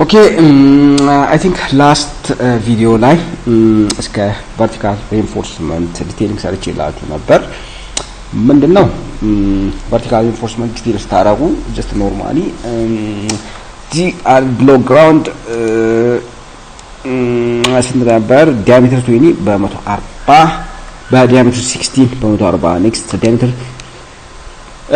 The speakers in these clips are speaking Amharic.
Okay, I think last video ላይ እስከ vertical reinforcement detailing ሰርቼላችሁ ነበር። ምንድነው vertical reinforcement detail ስታረጉ just normally the below ground ስንት ነበር diameter 20 በ140 በdiameter 16 በ140 next diameter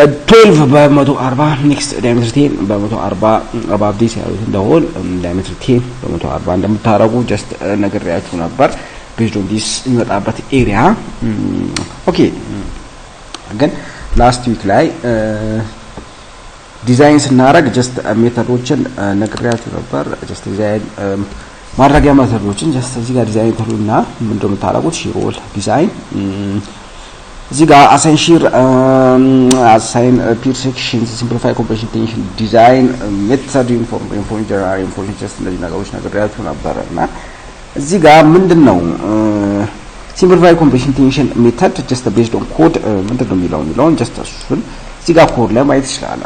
12 በ140 next diameter 10 በ140 above this ያሉት the whole diameter 10 በ140 እንደምታረጉ just ነግሬያችሁ ነበር based on this የሚመጣበት area okay again last week ላይ ዲዛይን ስናረግ just ሜተዶችን ነግሬያችሁ ነበር just ዲዛይን ማድረጊያ ሜተዶችን just እዚህ ጋር ዲዛይን ተሉና ምንድነው የምታረጉት ሺሮል ዲዛይን እዚህ ጋር assign shear assign pier section simplify compression tension design method inform general information just እንደዚህ ነገሮች ነግሬያችሁ ነበርና እዚህ ጋር ምንድነው simplify compression tension method just based on code ምንድነው የሚለው just እሱን እዚህ ጋር ኮድ ላይ ማየት ይችላል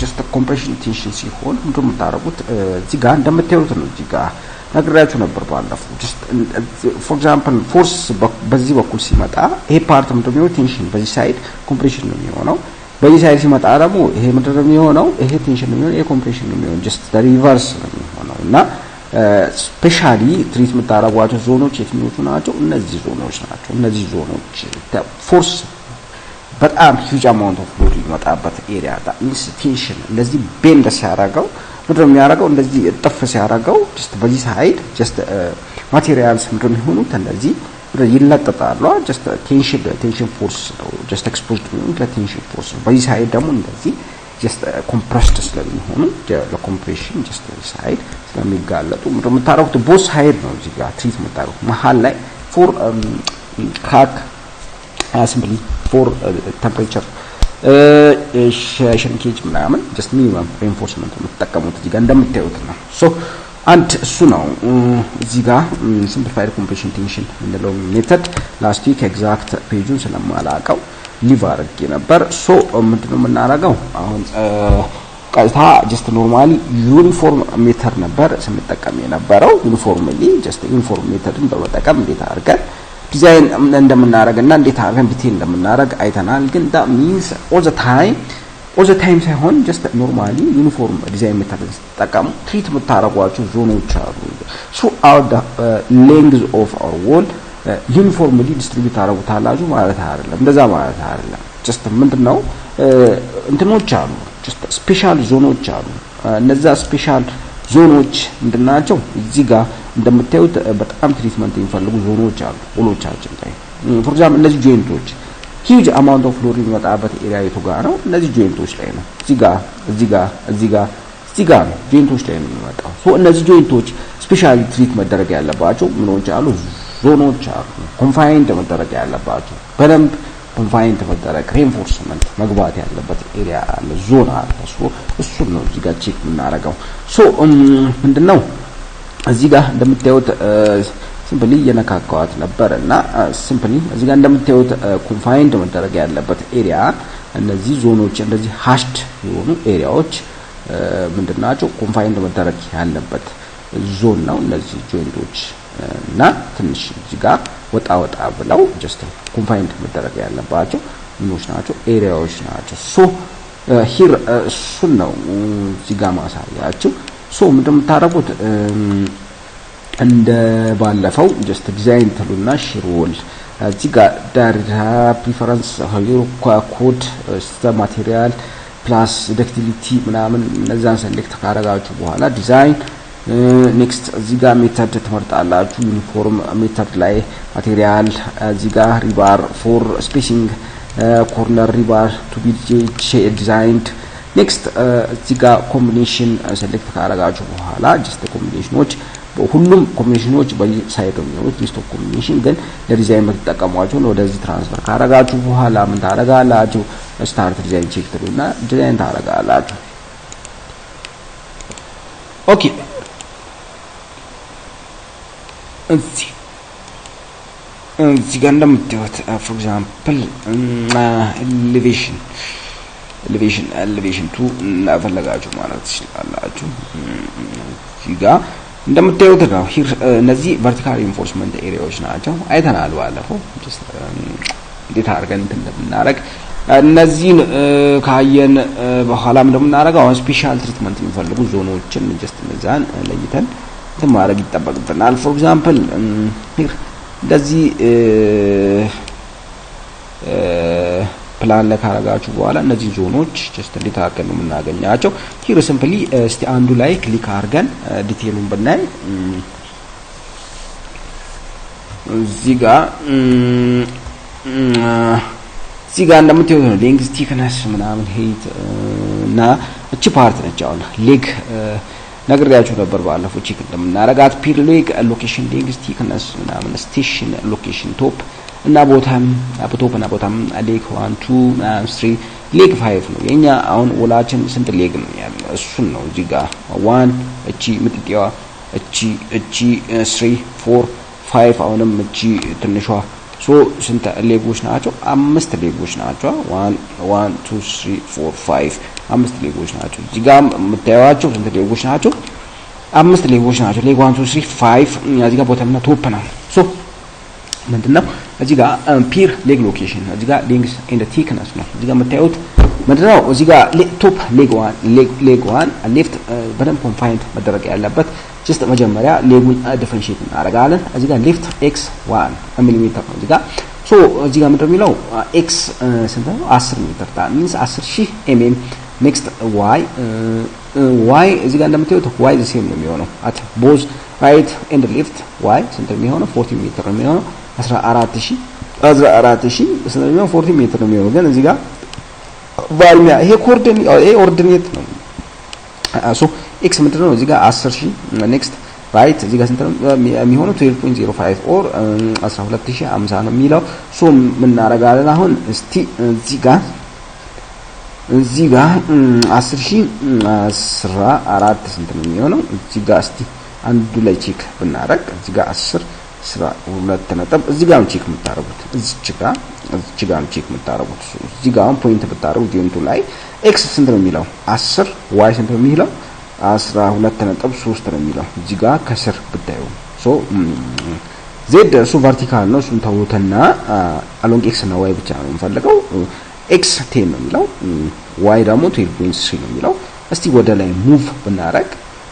just compression tension ሲሆን ምንድነው የምታረጉት እዚህ ጋር እንደምታዩት ነው እዚህ ጋር ነግሬያችሁ ነበር ባለፈው just for example force በዚህ በኩል ሲመጣ ይሄ ፓርት ምንድነው ቴንሽን በዚህ ሳይድ ኮምፕሬሽን ነው የሚሆነው በዚህ ሳይድ ሲመጣ ደግሞ ይሄ ምንድነው የሚሆነው ይሄ ቴንሽን ነው የሚሆነው ይሄ ኮምፕሬሽን ነው የሚሆነው just the reverse ነው የሚሆነው እና ስፔሻሊ ትሪት የምታረጓቸው ዞኖች የትኞቹ ናቸው እነዚህ ዞኖች ናቸው እነዚህ ዞኖች ፎርስ በጣም huge amount of load ይመጣበት ኤሪያ that means tension እንደዚህ ቤንድ ሲያደርገው ምንድነው የሚያደርገው እንደዚህ ጥፍ ሲያደርገው just በዚህ ሳይድ just ማቴሪያልስ ምንድነው የሚሆኑት እንደዚህ ይለጠጣሉ just tension force ነው just exposed to tension force በዚህ ሳይድ ደግሞ እንደዚህ just compressed ስለሚሆኑ ለኮምፕሬሽን just ሳይድ ስለሚጋለጡ ምንድነው የምታረጉት ቦስ ሳይድ ነው እዚህ ጋር ትሪት የምታረጉት መሃል ላይ for crack simply for temperature shrinkage ምናምን just minimum reinforcement የምትጠቀሙት እዚህ ጋር እንደምታዩት ነው so አንድ እሱ ነው እዚህ ጋር simplified compression tension እንደለው ሜተድ last week exact ፔጁን ስለማላቀው ሊቭ አድርጌ ነበር so ምንድነው የምናረገው አሁን ቀጥታ just normally uniform ሜተድ ነበር ስንጠቀም የነበረው uniformly just uniform ሜተድን በመጠቀም እንዴት አድርገን ዲዛይን እንደምናረግና እንዴት አድርገን ዲቴል እንደምናረግ አይተናል ግን that means all the time ሳይሆን just normally uniform ዲዛይን ሜተድ ተጠቀሙ ትሪት የምታረጓቸው ዞኖች አሉ so our the length of our wall uniformly distribute አረጉታላችሁ ማለት አይደለም እንደዛ ማለት አይደለም just ምንድነው እንትኖች አሉ just ስፔሻል ዞኖች አሉ እነዛ ስፔሻል ዞኖች ምንድናቸው እዚህ ጋር እንደምታዩት በጣም ትሪትመንት የሚፈልጉ ዞኖች አሉ ሆሎቻችን ላይ for example እነዚህ ጆይንቶች huge amount of load የሚመጣበት ኤሪያ የቱ ጋር ነው እነዚህ ጆይንቶች ላይ ነው እዚህ ጋር ነው ጆይንቶች ላይ ነው የሚመጣው so እነዚህ ጆይንቶች ስፔሻሊ ትሪት መደረግ ያለባቸው ምኖች አሉ ዞኖች አሉ ኮንፋይንድ መደረግ ያለባቸው በደንብ ኮንፋይንድ መደረግ ሪኢንፎርስመንት መግባት ያለበት ኤሪያ አለ ዞን አለ so እሱ ነው እዚህ ጋር ቼክ የምናረጋው so ምንድነው እዚህ ጋር እንደምታዩት ሲምፕሊ የነካካዋት ነበርና ሲምፕሊ እዚህ ጋር እንደምታዩት ኮንፋይንድ መደረግ ያለበት ኤሪያ እነዚህ ዞኖች እንደዚህ ሃሽድ የሆኑ ኤሪያዎች ምንድናቸው ኮንፋይንድ መደረግ ያለበት ዞን ነው እነዚህ ጆይንቶች እና ትንሽ እዚህ ጋር ወጣ ብለው just ኮንፋይንድ መደረግ ያለባቸው ምኖች ናቸው ኤሪያዎች ናቸው so here እሱ ነው እዚህ ጋር ማሳያችሁ so ምንድነው የምታረጉት እንደ ባለፈው just ዲዛይን ተሉና ሺሮል እዚህ ጋር ዳታ ፕሪፈረንስ ኮድ ማቴሪያል ፕላስ ዳክቲሊቲ ምናምን እነዛን ሰሌክት ካረጋችሁ በኋላ ዲዛይን ኔክስት እዚህ ጋር ሜተድ ትመርጣላችሁ ዩኒፎርም ሜተድ ላይ ማቴሪያል እዚህ ጋር ሪባር ፎር ስፔሲንግ ኮርነር ሪባር ቱ ቢ ዲዛይንድ ኔክስት እዚህ ጋር ኮምቢኔሽን ሰሌክት ካረጋችሁ በኋላ just ኮምቢኔሽኖች ሁሉም ኮምቢኔሽኖች በሳይድ ነው የሚሆኑት ሊስት ኦፍ ኮምቢኔሽን ግን ለዲዛይን የምትጠቀሟቸው ወደዚህ ትራንስፈር ካረጋችሁ በኋላ ምን ታረጋላችሁ ስታርት ዲዛይን ቼክ ትሉና ዲዛይን ታረጋላችሁ ኦኬ እዚህ ጋር እንደምታዩት for example elevation ኤሌቬሽን 2 እናፈለጋችሁ ማለት ትችላላችሁ። እዚህ ጋር እንደምታዩት ነው እነዚህ ቨርቲካል ሪኢንፎርስመንት ኤሪያዎች ናቸው። አይተናል ባለፈው ጀስት እንዴት አድርገን እንደምናደርግ እነዚህን ካየን በኋላም እንደምናደርገው አሁን ስፔሻል ትሪትመንት የሚፈልጉ ዞኖችን ጀስት እነዛን ለይተን ማድረግ ይጠበቅብናል። ፎር ኤግዛምፕል እንደዚህ ፕላን ላይ ካረጋችሁ በኋላ እነዚህ ዞኖች ጀስት እንዴት አድርገን ነው የምናገኛቸው? ሂር ሲምፕሊ እስቲ አንዱ ላይ ክሊክ አድርገን ዲቴሉን ብናይ እዚህ ጋር እንደምታዩት ነው ሌንግዝ ቲክነስ ምናምን ሄት እና እቺ ፓርት ነች። አሁን ሌግ ነግሬያችሁ ነበር ባለፈው ቼክ እንደምናረጋት ፒር ሌግ ሎኬሽን ሌንግዝ ቲክነስ ምናምን ስቴሽን ሎኬሽን ቶፕ እና ቦታም ቶፕ እና ቦታም ሌግ 1 2 3 ሌግ 5 ነው የኛ። አሁን ወላችን ስንት ሌግ ነው ያለው? እሱን ነው እዚህ ጋር 1 እቺ ምጥጥያዋ እቺ 3 4 5 አሁንም እቺ ትንሿ ሶ ስንት ሌጎች ናቸው? 5 ሌጎች ናቸው። 1 2 3 4 5 5 ሌጎች ናቸው። እዚህ ጋር የምታዩዋቸው ስንት ሌጎች ናቸው? 5 ሌጎች ናቸው። ሌግ 1 2 3 5 እዚህ ጋር ቦተም እና ቶፕ ነው። ሶ ምንድነው እዚህ ጋር ፒር ሌግ ሎኬሽን እዚህ ጋር ሌንግዝ ኤንድ ቲክነስ ነው። እዚህ ጋር የምታዩት ምንድነው እዚህ ጋር ቶፕ ሌግ 1 ሌፍት በደንብ ኮንፋይንድ መደረግ ያለበት ጀስት መጀመሪያ ሌጉን ዲፈረንሺየት እናደርጋለን። እዚህ ጋር ሌፍት ኤክስ 1 ሚሊሜትር ነው። እዚህ ጋር ሶ እዚህ ጋር ምንድነው የሚለው ኤክስ ስንት ነው? 10 ሜትር ታ ሚንስ 10000 ኤምኤም። ኔክስት ዋይ እዚህ ጋር እንደምታዩት ዋይ ዘ ሴም ነው የሚሆነው አት ቦዝ ራይት ኤንድ ሌፍት ዋይ ስንት ነው የሚሆነው? 40 ሜትር ነው የሚሆነው 14000 ስለዚህ 40 ሜትር ነው የሚሆነው። ግን እዚህ ጋር ቫልሚያ ይሄ ኦርዲኔት ነው። ሶ ኤክስ ምንድነው እዚህ ጋር 10000 ኔክስት ራይት እዚህ ጋር ስንት ነው የሚሆነው? 12.05 ኦር 12050 ነው የሚለው። ሶ ምን እናደርጋለን አሁን እስቲ እዚህ ጋር 10000 14 ስንት ነው የሚሆነው? እዚህ ጋር እስቲ አንዱ ላይ ቼክ ብናረግ እዚህ ጋር 10 12 ነጥብ እዚህ ጋር ቼክ የምታረጉት እዚህ ጋር ቼክ የምታረጉት እዚህ ጋር ፖይንት ብታረጉ ጆይንቱ ላይ ኤክስ ስንት ነው የሚለው 10 ዋይ ስንት ነው የሚለው 12.3 ነው የሚለው እዚህ ጋር ከስር ብታዩ። ሶ ዜድ እሱ ቨርቲካል ነው። እሱን ተውትና አሎንግ ኤክስ እና ዋይ ብቻ ነው የምፈልገው። ኤክስ 10 ነው የሚለው ዋይ ደግሞ 12.3 ነው የሚለው። እስቲ ወደ ላይ ሙቭ ብናረግ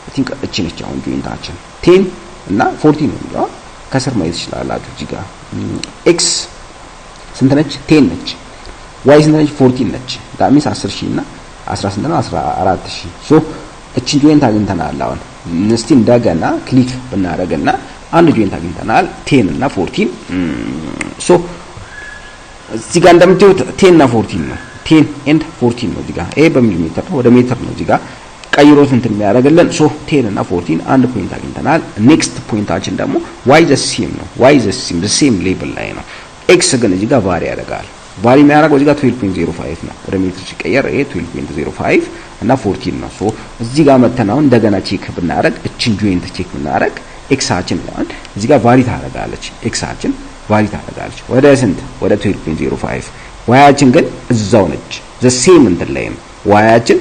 አይ ቲንክ እቺ ነች አሁን ጆይንታችን 10 እና 14 ነው የሚለው ከስር ማየት ይችላልላችሁ። እዚህ ጋር ኤክስ ስንት ነች? 10 ነች። ዋይ ስንት ነች? 14 ነች። ዳሚስ 10000 እና 18 ነው 14000። ሶ እቺን ጆይንት አግኝተናል። አሁን እስቲ እንደገና ክሊክ ብናረግና አንድ ጆይንት አግኝተናል 10 እና 14። ሶ እዚህ ጋር እንደምታዩት 10 እና 14 ነው 10 and 14 ነው። እዚህ ጋር ኤ በሚሊሜትር ነው ወደ ሜትር ነው እዚህ ጋር ቀይሮት እንትን የሚያደርግልን። ሶ 10 እና 14 አንድ ፖይንት አግኝተናል። ኔክስት ፖይንታችን ደግሞ ዋይ ዘ ሴም ነው። ዋይ ዘ ሴም ሌብል ላይ ነው። ኤክስ ግን እዚህ ጋር ቫሪ ያደርጋል። ቫሪ የሚያደርገው እዚህ ጋር 12.05 ነው ወደ ሜትር ሲቀየር ኤ 12.05 እና 14 ነው። ሶ እዚህ ጋር መተናው እንደገና ቼክ ብናደርግ እቺን ጆይንት ቼክ ብናደርግ ኤክሳችን ላይ እዚህ ጋር ቫሪ ታደርጋለች። ኤክሳችን ቫሪ ታደርጋለች ወደ ስንት? ወደ 12.05። ዋያችን ግን እዛው ነች። ዘ ሴም እንትን ላይ ነው። ዋያችን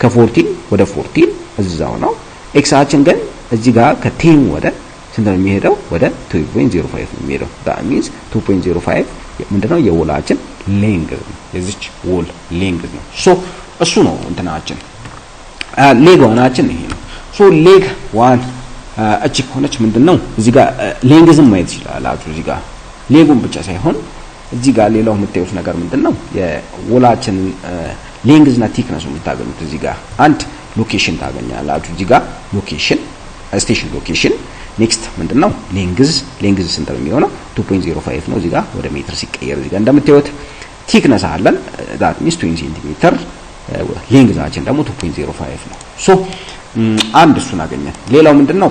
ከ14 ወደ 14 እዛው ነው። ኤክሳችን ግን እዚህ ጋር ከ10 ወደ ስንት ነው የሚሄደው? ወደ 2.05 ነው የሚሄደው። that means 2.05 ምንድነው የወላችን ሌንግዝ ነው። የዚች ወል ሌንግዝ ነው። ሶ እሱ ነው እንትናችን ሌግ ዋናችን ይሄ ነው። ሶ ሌግ ዋን እቺ ከሆነች ምንድነው እዚህ ጋር ሌንግዝም ማየት ይችላል። እዚህ ጋር ሌጉን ብቻ ሳይሆን እዚህ ጋር ሌላው የምታዩት ነገር ምንድነው የወላችን ሌንግዝ እና ቲክነስ የምታገኙት እዚህ ጋር አንድ ሎኬሽን ታገኛላችሁ። እዚህ ጋር ሎኬሽን ስቴሽን ሎኬሽን ኔክስት ምንድነው ሌንግዝ ስንት ነው የሚሆነው 2.05 ነው። እዚህ ጋር ወደ ሜትር ሲቀየር እዚህ ጋር እንደምታዩት ቲክነስ አለን that means 20 ሴንቲሜትር ሌንግዛችን ደግሞ 2.05 ነው። ሶ አንድ እሱን አገኘን። ሌላው ምንድነው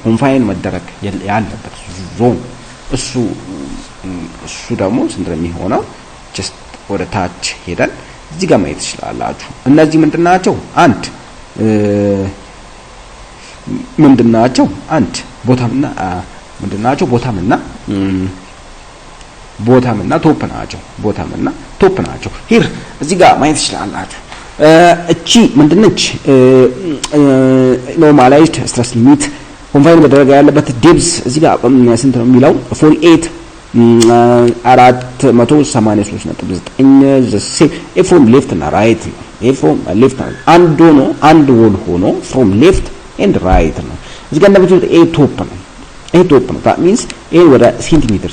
ኮንፋይን መደረግ ያለበት ዞን እሱ ደግሞ ስንት ነው የሚሆነው ጀስት ወደ ታች ሄደን እዚህ ጋር ማየት ይችላልላችሁ። እነዚህ ምንድናቸው? አንድ ቦታምና ቦታም እና ቶፕ ናቸው ሂር እዚህ ጋር ማየት ይችላልላችሁ እቺ ምንድነች ኖርማላይዝድ ስትረስ ሊሚት ኮንፋይን መደረግ ያለበት ዴፕዝ እዚህ ጋር ስንት ነው የሚለው 48 483.9 ዘሴ ፍሮም ሌፍት እና ራይት ነው ፍሮም ሌፍት አንድ ወል ሆኖ ፍሮም ሌፍት ኤንድ ራይት ነው እዚህ ጋር እንደምትሉት ቶፕ ነው that means ወደ ሴንቲሜትር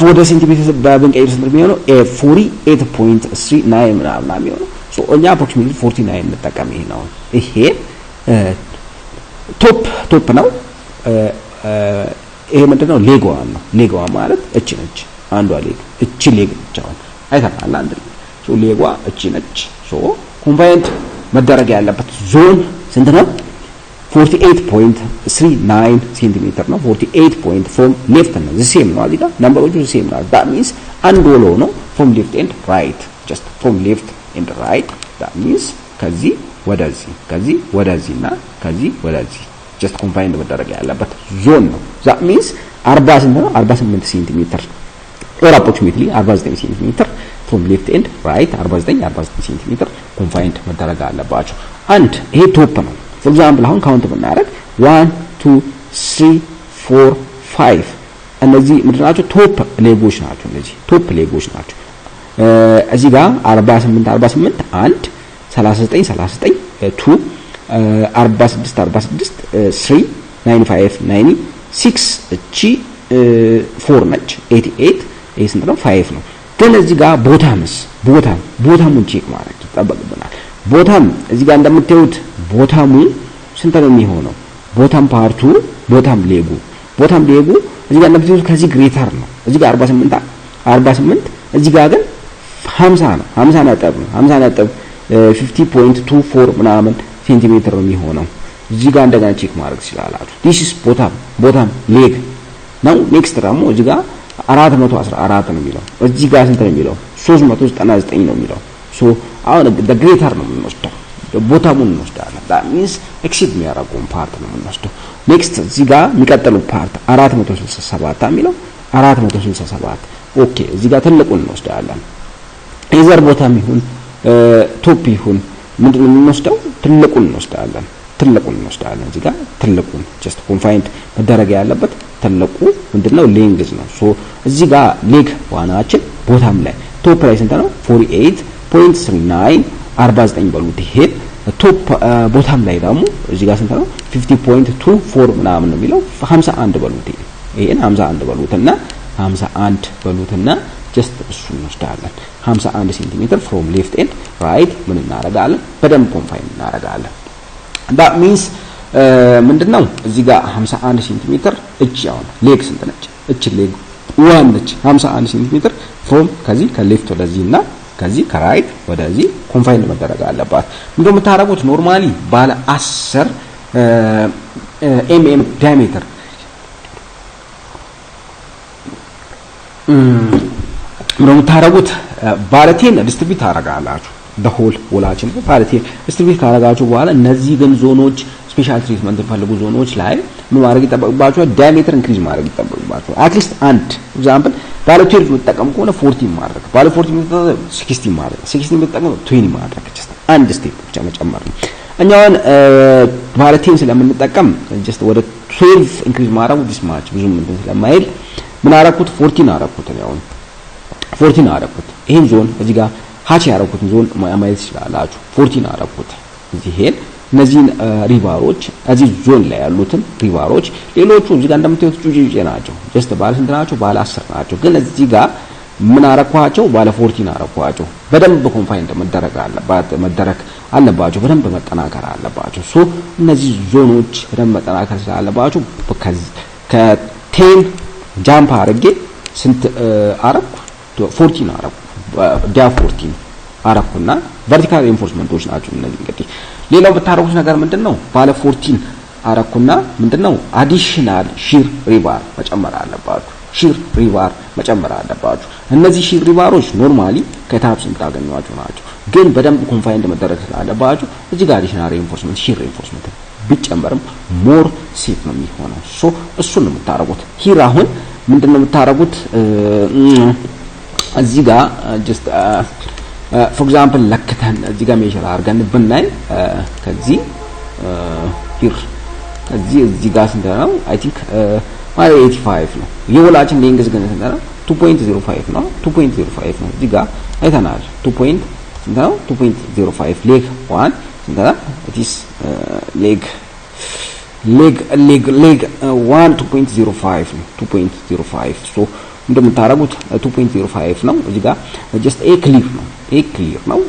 ወደ ሴንቲሜትር በብንቀይር ስንት የሚሆነው 48.39 ምናምን የሚሆነው ሶ እኛ approximately 49 እንጠቀም ይሄ ቶፕ ነው ይሄ ምንድነው ሌጓ ማለት እቺ ነች አንዷ እቺ ሌግ ብቻ አይተናል አንድ ሶ ሌጓ እቺ ነች ሶ ኮምባይንድ መደረግ ያለበት ዞን ስንት ነው 48.39 centimeter ነው 48 from left ነው the same ነው አዲጋ ነምበሮቹ the same ነው that means አንድ ወሎ ነው from left and right just from left and right that means ከዚህ ወደዚህና ከዚህ ወደዚህ just combined መደረግ ያለበት ዞን ነው that means 40 ስንት ነው 48 centimeter or approximately 49 centimeter from left and right 49 centimeter combined መደረግ አለባቸው አንድ ይሄ ቶፕ ነው for example አሁን ካውንት ብናደርግ 1 2 3 4 5 እነዚህ ምንድናቸው ቶፕ ሌጎች ናቸው እዚህ ጋር 48 1 39 2 46 3 95 96 እቺ 4 ነች 88 ይሄ ስንት ነው 5 ነው ግን እዚህ ጋር ቦታሙን ቼክ ማድረግ ይጠበቅብናል ቦታም እዚህ ጋር እንደምታዩት ቦታሙ ስንት ነው የሚሆነው ቦታም ፓርቱ ቦታም ሌጉ እዚህ ጋር እንደምታዩት ከዚህ ግሬተር ነው እዚህ ጋር 48 እዚህ ጋር ግን 50 ነው 50 ነጥብ 50.24 ምናምን ሴንቲሜትር ነው የሚሆነው እዚህ ጋር እንደገና ቼክ ማድረግ ይችላልላችሁ this is ቦታም ሌግ ነው ኔክስት ደግሞ እዚህ ጋር 414 ነው የሚለው እዚህ ጋር ስንት ነው የሚለው 399 ነው የሚለው ሶ አሁን the greater ነው የምንወስደው ቦታሙን እንወስዳለን that means exceed የሚያደርገውን ፓርት ነው የምንወስደው ኔክስት እዚህ ጋር የሚቀጥለው ፓርት 467 የሚለው 467 ኦኬ እዚህ ጋር ትልቁን እንወስዳለን ኢዘር ቦታም ይሁን ቶፕ ይሁን ምንድነው የምንወስደው ትልቁን እንወስዳለን እዚህ ጋር ትልቁን just confined መደረግ ያለበት ትልቁ ምንድነው ሌንግዝ ነው ሶ እዚህ ጋር ሌግ ዋናችን ቦታም ላይ ቶፕ ላይ ስንት ነው 48.39 49 በሉት ይሄ ቶፕ ቦታም ላይ ደግሞ እዚህ ጋር ስንት ነው 50.24 ምናምን ነው የሚለው 51 በሉት ይሄን 51 በሉትና just እሱን እንወስዳለን 51 ሴንቲሜትር from left and right ምን እናደርጋለን በደንብ ኮንፋይን እናደርጋለን that means ምንድነው እዚህ ጋር 51 ሴንቲሜትር እቺ አሁን ሌግ ስንት ነች እቺ ሌግ 1 ነች 51 ሴንቲሜትር from ከዚህ ከሌፍት ወደዚህና ከዚህ ከራይት ወደዚህ ኮንፋይን መደረግ አለባት ምንድነው የምታደርጉት ኖርማሊ ባለ 10 mm diameter ምንድነው የምታደርጉት ባለ 10 ዲስትሪቢዩት ታደርጋላችሁ the whole ወላችን ባለ 10 ዲስትሪቢዩት ካደረጋችሁ በኋላ እነዚህ ግን ዞኖች ስፔሻል ትሪትመንት ፈልጉ ዞኖች ላይ ምን ማድረግ ይጠበቅባችኋል ዳያሜትር ኢንክሪዝ ማድረግ ይጠበቅባችኋል አትሊስት አንድ ኤግዛምፕል ባለ 12 መጠቀም ከሆነ 14 ማድረግ ባለ 14 መጠቀም 16 ማድረግ 16 መጠቀም 20 ማድረግ just አንድ ስቴፕ ብቻ መጨመር ነው እኛውን ባለ 10 ስለምንጠቀም just ወደ 12 ኢንክሪዝ ማድረግ this much ብዙም እንትን ስለማይል ምን አደረኩት 14 አደረኩት ነው 14 አደረኩት ይሄን ዞን እዚህ ጋር ሃች ያደረኩት ዞን ማየት ይችላልላችሁ 14 አደረኩት እዚህ ሄል እነዚህን ሪቫሮች እዚህ ዞን ላይ ያሉትን ሪቫሮች ሌሎቹ እዚህ ጋር እንደምታዩት ጩጬ ናቸው just ባለ ስንት ናቸው ባለ 10 ናቸው ግን እዚህ ጋር ምን አረኳቸው ባለ 14 አረኳቸው በደንብ ኮንፋይን መደረግ አለባቸው በደንብ መጠናከር አለባቸው ሶ እነዚህ ዞኖች በደንብ መጠናከር ስላለባቸው ከ10 ጃምፕ አድርጌ ስንት አረኩ 14 አረኩ ዳ 14 አረኩና ቨርቲካል ሪኢንፎርስመንቶች ናቸው እነዚህ እንግዲህ ሌላው በታረቁት ነገር ምንድነው ባለ 14 አረኩና ምንድነው አዲሽናል ሺር ሪባር መጨመር አለባችሁ እነዚህ ሺር ሪባሮች ኖርማሊ ከታፕስ እንታገኙዋቸው ናቸው ግን በደንብ ኮንፋይንድ መደረግ ስላለባችሁ እዚህ ጋር አዲሽናል ሪኢንፎርስመንት ሺር ሪኢንፎርስመንት ቢጨመርም ሞር ሴፍ ነው የሚሆነው ሶ እሱን ነው የምታረጉት ሂር አሁን ምንድነው የምታረጉት እዚህ ጋር just for example ለክተን እዚህ ጋር ሜዥር አድርገን ብናይ ከዚህ here እዚህ ጋር ስንት ነው I think 85 ነው የወላችን ሌንግዝ ግን ስንት ነው 2.05 ነው 2.05 ነው እዚህ ጋር አይተናል 2.05 leg 1 ስንት ነው it is leg 1 2.05 ነው 2.05 so እንደምታረጉት 2.05 ነው እዚህ ጋር just a clear ነው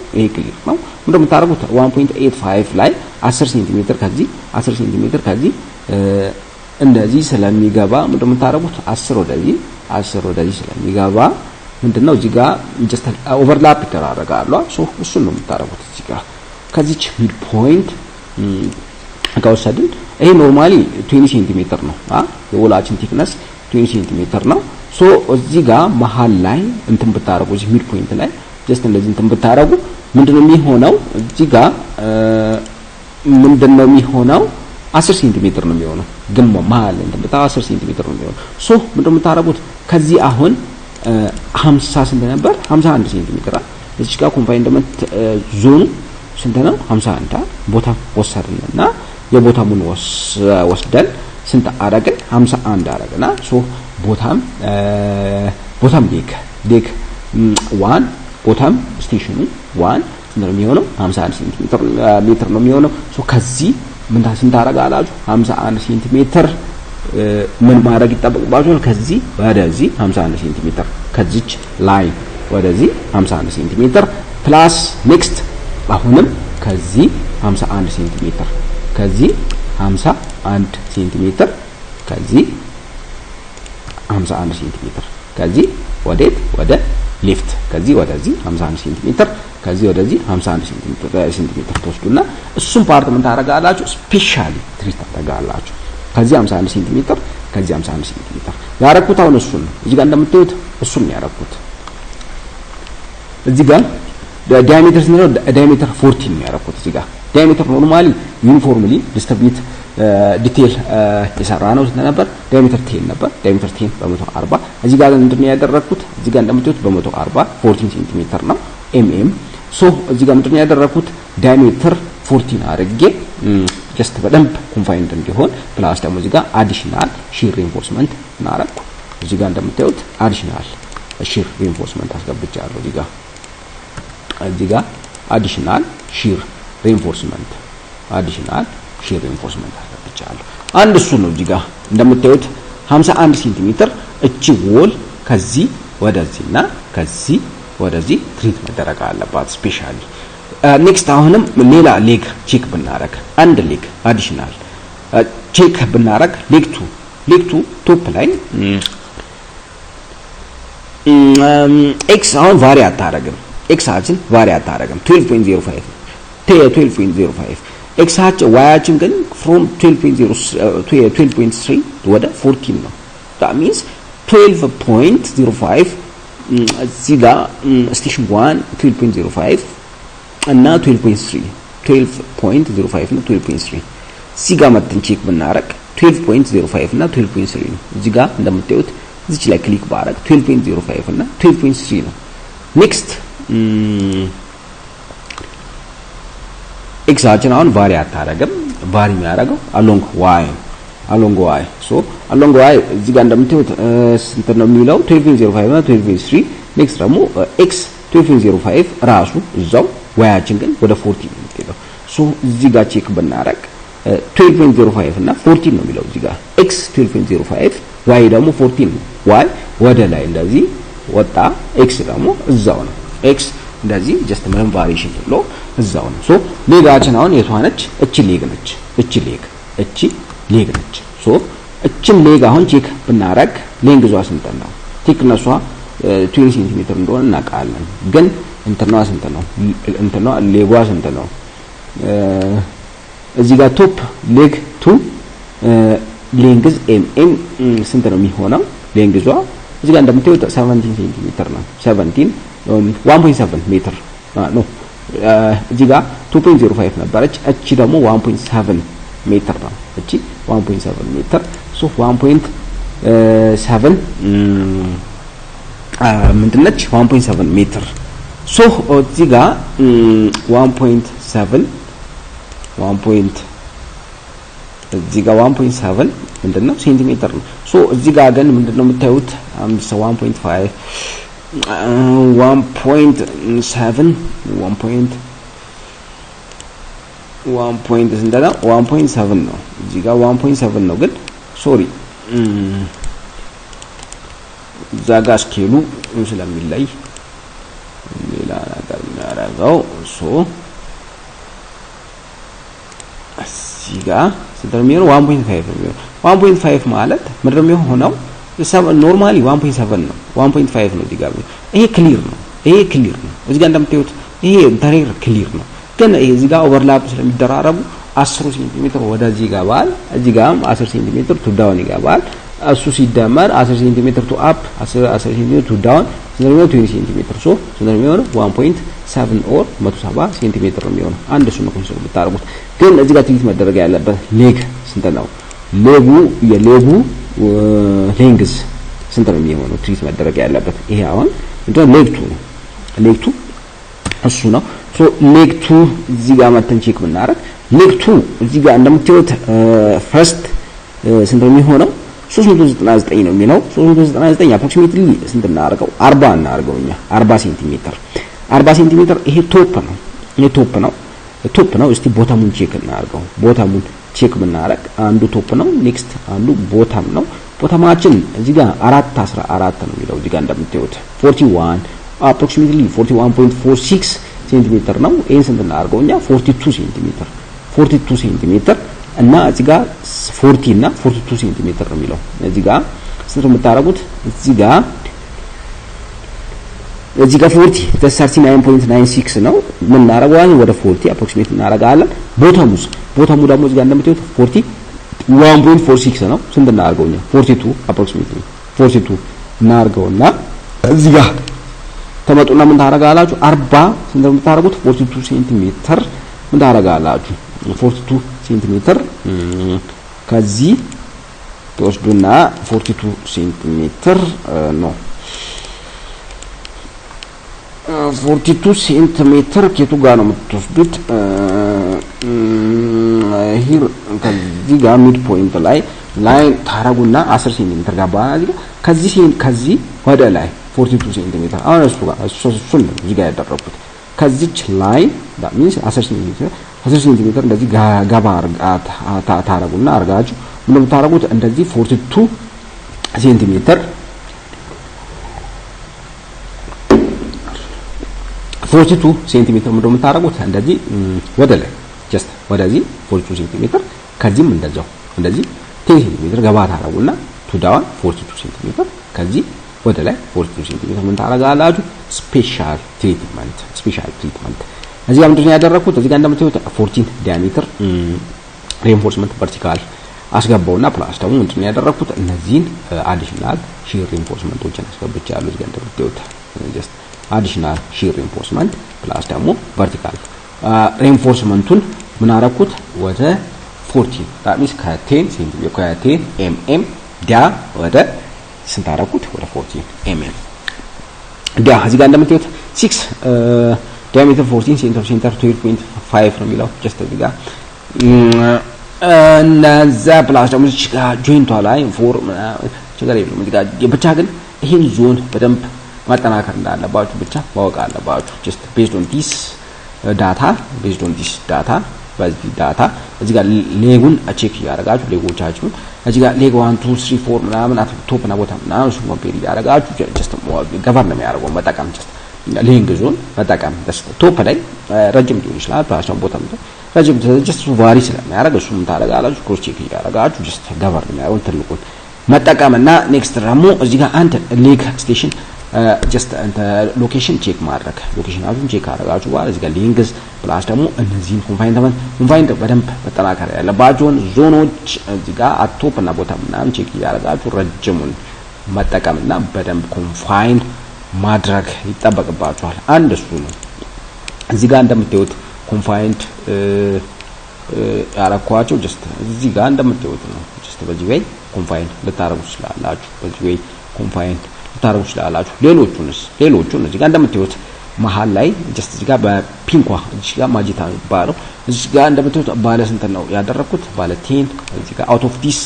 እንደምታረጉት 1.85 ላይ 10 ሴንቲሜትር ከዚህ 10 ሴንቲሜትር ከዚህ እንደዚህ ስለሚገባ እንደምታረጉት 10 ወደዚህ ስለሚገባ ምንድነው እዚህ ጋር just overlap ይተራረጋሉ so እሱን ነው የምታረጉት እዚህ ጋር ከዚች ሚድ ፖይንት ከወሰድን ይሄ ኖርማሊ 20 ሴንቲሜትር ነው የወላችን ቲክነስ 20 ሴንቲሜትር ነው ሶ እዚህ ጋር መሃል ላይ እንትን ብታረጉ እዚህ ሚድ ፖይንት ላይ just እንደዚህ እንትን ብታረጉ ምንድነው የሚሆነው እዚህ ጋር ምንድነው የሚሆነው 10 ሴንቲሜትር ነው የሚሆነው ግን መሃል እንትን ብታረጉ 10 ሴንቲሜትር ነው የሚሆነው ሶ ምንድነው የምታረጉት ከዚህ አሁን 50 ስንት ነበር 51 ሴንቲሜትር እዚህ ጋር ኮምፓይንድመንት ዞኑ ስንት ነው 51 ቦታ ወሰድንና የቦታውን ወስደን ስንት አረግን 51 አረግና ሶ ቦታም ሌክ 1 ቦታም ስቴሽኑ 1 ነው የሚሆነው 51 ሴንቲሜትር ነው የሚሆነው ሶ ከዚህ ምን ታረጋላችሁ 51 ሴንቲሜትር ምን ማድረግ ይጠበቅባችኋል ከዚህ ወደዚህ 51 ሴንቲሜትር ከዚች ላይ ወደዚህ 51 ሴንቲሜትር ፕላስ ኔክስት አሁንም ከዚህ 51 ሴንቲሜትር ከዚህ 51 ሴንቲሜትር ከዚህ 51 ሴንቲሜትር ከዚህ ወደ ሌፍት ከዚህ ወደዚህ 51 ሴንቲሜትር ከዚህ ወደዚህ 51 ሴንቲሜትር ተወስዱና እሱን ፓርት ምን ታረጋላችሁ ስፔሻሊ ትሪት ታረጋላችሁ ከዚህ 51 ሴንቲሜትር ከዚህ 51 ሴንቲሜትር ያረኩት አሁን እሱን እዚህ ጋር እንደምታዩት እሱን ያረኩት እዚህ ጋር ዲያሜትር ነው ዲያሜትር 14 ነው ያረኩት እዚህ ጋር ዲያሜትር ኖርማሊ ዩኒፎርምሊ ዲስትሪቢዩት ዲቴል የሰራ ነው ነበር ዲያሜትር 10 ነበር ዲያሜትር 10 በ140 እዚህ ጋር እንደምን ያደረኩት እዚህ ጋር እንደምታዩት በ140 14 ሴንቲሜትር ነው ኤምኤም ሶ እዚህ ጋር እንደምን ያደረኩት ዲያሜትር 14 አድርጌ ጀስት በደንብ ኮንፋይንድ እንዲሆን ፕላስ ደግሞ እዚህ ጋር አዲሽናል ሺር ሪኢንፎርስመንት እናረኩ እዚህ ጋር እንደምታዩት አዲሽናል ሺር ሪኢንፎርስመንት አስገብቻለሁ እዚህ ጋር አዲሽናል ሺር ሪኢንፎርስመንት አስገብቻለሁ አንድ እሱ ነው እዚህ ጋር እንደምታዩት 51 ሴንቲሜትር እቺ ዎል ከዚህ ወደዚህና ከዚህ ወደዚህ ትሪት መደረግ አለባት ስፔሻሊ ኔክስት አሁንም ሌላ ሌግ ቼክ ብናረግ አንድ ሌግ አዲሽናል ቼክ ብናረግ ሌግ 2 ቶፕ ላይ ኤክስ አሁን ቫሪ አታረግም ኤክሳችን ቫሪ አታረግም 12.05 ኤክሳችን ዋያችን ግን from 12.3 ወደ 14 ነው that means 12.05 እዚህ ጋር ስቴሽን 1 12.05 እና 12.05 እና 12.3 እዚህ ጋር መጥተን ቼክ ብናረግ 12.05 እና 12.3 ነው እዚህ ጋር እንደምታዩት እዚህ ላይ ክሊክ ባረግ 12.05 እና 12.3 ነው ኔክስት ኤክሳችን አሁን ቫሪ አታረግም ቫሪ የሚያረገው along y so along y እዚህ ጋር እንደምታዩት ስንት ነው የሚለው 12.05 እና 12.3 ኔክስት ደግሞ x 12.05 ራሱ እዛው ዋያችን ግን ወደ 14 ነው የሚሄደው ሶ እዚህ ጋር ቼክ ብናረግ 12.05 እና 14 ነው የሚለው እዚህ ጋር x 12.05 y ደግሞ 14 ነው y ወደ ላይ እንደዚህ ወጣ x ደግሞ እዛው ነው x እንደዚህ just ምንም ቫሪዬሽን የለው እዛው ነው ሶ ሌጋችን አሁን የቷነች እቺ ሌግ ነች ሶ እቺን ሌግ አሁን ቼክ ብናረግ ሌንግዟ ስንት ነው ቲክነሷ 20 ሴንቲሜትር እንደሆነ እናውቃለን ግን እንትኗ ስንት ነው ሌጓ ስንት ነው እዚህ ጋር ቶፕ ሌግ 2 ሌንግዝ ኤምኤም ስንት ነው የሚሆነው ሌንግዟ እዚህ ጋር እንደምታዩት 17 ሴንቲሜትር ነው 1.7 ሜትር ነው እዚህ ጋር 2.05 ነበረች እቺ ደግሞ 1.7 ሜትር ነው እቺ 1.7 ሜትር ሶ 1.7 ምንድነች 1.7 ሜትር ሶ እዚህ ጋር 1.7 እዚህ ጋር 1.7 ምንድነው ሴንቲሜትር ነው ሶ እዚህ ጋር ግን ምንድነው የምታዩት 1.5 1.7 1.7 ነው እዚህ ጋር 1.7 ነው ግን ሶሪ ዛጋ ስኬሉ ስለሚለይ ሌላ ነገር እናደርገው ሶ እዚህ ጋር ስለሚሆን 1.5 ማለት ምንድነው የሚሆነው ኖርማሊ 1.7 ነው 1.5 ነው እዚህ ጋር ይሄ ክሊር ነው እዚህ ጋር እንደምታዩት ይሄ ኢንተሪየር ክሊር ነው ግን እዚህ ጋር ኦቨርላፕ ስለሚደራረቡ 10 ሴንቲሜትር ወደዚህ ይገባል እዚህ ጋርም 10 ሴንቲሜትር ቱ ዳውን ይገባል እሱ ሲደመር 10 ሴንቲሜትር ቱ አፕ 10 ሴንቲሜትር ቱ ዳውን ስለሚሆን 20 ሴንቲሜትር ሶ ስለሚሆን 1.7 ኦር 170 ሴንቲሜትር ነው የሚሆነው አንድ እሱ ነው ኮንሲደር ብታረጉት ግን እዚህ ጋር ትሪት መደረግ ያለበት ሌግ ስንት ነው የሌጉ ሌንግዝ ስንት ነው የሚሆነው ትሪት መደረግ ያለበት ይሄ አሁን እንደው ሌግ 2 እሱ ነው ሶ ሌግ 2 እዚህ ጋር መተን ቼክ ብናረግ ሌግ 2 እዚህ ጋር እንደምታዩት ፈርስት ስንት ነው የሚሆነው 399 ነው የሚለው 399 አፕሮክሲሜትሊ ስንት እናደርገው 40 እናደርገውኛ 40 ሴንቲሜትር ይሄ ቶፕ ነው እስቲ ቦታሙን ቼክ እናደርገው ቦታሙን ቼክ ብናረግ አንዱ ቶፕ ነው ኔክስት አንዱ ቦታም ነው ቦታማችን እዚህ ጋር 414 ነው የሚለው እዚህ ጋር እንደምታዩት 41 approximately 41.46 ሴንቲሜትር ነው ይሄን ስንት እናደርገውኛ 42 ሴንቲሜትር እና እዚህ ጋር 40 እና 42 ሴንቲሜትር ነው የሚለው እዚህ ጋር ስንት የምታረጉት እዚህ ጋር 40 39.96 ነው ምን እናደርገዋለን ወደ 40 approximate እናደርጋለን ቦታሙ ደግሞ እዚህ ጋር እንደምታዩት 41.46 ነው ስንት እናደርገውኛ 42 approximately 42 እናደርገውና እዚህ ጋር ተመጡና ምን ታረጋላችሁ 40 ስንት የምታረጉት 42 ሴንቲሜትር ምን ታረጋላችሁ 42 ሴንቲሜትር ከዚህ ተወስዱና 42 ሴንቲሜትር ነው 42 ሴንቲሜትር ከቱ ጋር ነው የምትወስዱት ሂር ከዚህ ጋር ሚድ ፖይንት ላይ ታረጉና 10 ሴንቲሜትር ጋር ባላዚህ ከዚህ ወደ ላይ 42 ሴንቲሜትር አሁን እሱን እዚህ ጋር ያደረኩት ከዚች ላይ that means 10 ሴንቲሜትር እንደዚህ ገባ ታረጉና አርጋችሁ ምን ብታረጉት እንደዚህ 42 ሴንቲሜትር 42 ሴንቲሜትር ምን ብታረጉት እንደዚህ ወደ ላይ just ወደዚህ 42 ሴንቲሜትር ከዚህም እንደዚህ 10 ሴንቲሜትር ገባ ታረጉና ቱ ዳውን 42 ሴንቲሜትር ከዚህ ወደ ላይ 42 ሴንቲሜትር ምን ታረጋላችሁ ስፔሻል ትሪትመንት እዚህ ጋር ምንድነው ያደረኩት እዚህ ጋር እንደምታዩት 14 ዲያሜትር ሪኢንፎርስመንት ቨርቲካል አስገባውና ፕላስ ደግሞ ምንድነው ያደረኩት እነዚህን አዲሽናል ሺር ሪኢንፎርስመንቶችን አስገብቻለሁ እዚህ ጋር እንደምታዩት just አዲሽናል ሺር ሪኢንፎርስመንት ፕላስ ደግሞ ቨርቲካል ሪኢንፎርስመንቱን ምን አረኩት ወደ 14 that means ከ10 ሴንቲሜትር ከ10 mm ዲያ ወደ ስንት አረኩት ወደ 14 mm ዲያ እዚህ ጋር እንደምታዩት 6 diameter 14 center 12.5 ነው የሚለው just እዚህ ጋር እና ዛ ፕላስ ደግሞ እዚህ ጋር ጆይንቷ ላይ ፎር ችግር የለውም እዚህ ጋር ብቻ ግን ይሄን ዞን በደንብ ማጠናከር እንዳለባችሁ ብቻ ማወቅ አለባችሁ just based on this data በዚህ ዳታ እዚህ ጋር ሌጉን ቼክ ያደርጋችሁ ሌጎቻችሁን እዚህ ጋር ሌግ 1 2 3 4 ምናምን ቶፕ እና ቦታም ምናምን እሱ ኮምፔር ያደርጋችሁ just ገቨርን ነው የሚያደርገው መጠቀም just ሌንግ ዞን መጠቀም ቶፕ ላይ ረጅም ሊሆን ይችላል ፕላስም ቦታም ረጅም just ቫሪ ስለሚያደርግ እሱም ታደርጋላችሁ ክሮስ ቼክ ያደርጋችሁ just ገቨርን ነው የሚያደርገው ትልቁን መጠቀምና ኔክስት ደግሞ እዚህ ጋር አንድ ሌግ ስቴሽን just እንተ ሎኬሽን ቼክ ማድረግ ሎኬሽናችሁን ቼክ አደረጋችሁ በኋላ እዚህ ጋር ሊንክስ ፕላስ ደግሞ እነዚህን ኮንፋይንድ በደንብ መጠናከር ያለባችሁን ዞኖች እዚህ ጋር አቶፕ እና ቦታ ምናምን ቼክ ያደረጋችሁ ረጅሙን መጠቀምና በደንብ ኮንፋይንድ ማድረግ ይጠበቅባችኋል አንድ እሱ ነው እዚህ ጋር እንደምታዩት ኮንፋይንድ ያረኳቸው ጀስት እዚህ ጋር እንደምታዩት ነው ጀስት በዚህ ወይ ኮንፋይን ልታረጉ ይችላልላችሁ በዚህ ወይ ኮንፋይን ልታረጉ ይችላልላችሁ ሌሎቹን እዚህ ጋር እንደምታዩት መሃል ላይ ጀስት እዚህ ጋር በፒንኳ እዚህ ጋር ማጂታ ይባላል እዚህ ጋር እንደምታዩት ባለ ስንት ነው ያደረኩት ባለ 10 እዚህ ጋር አውት ኦፍ ዲስ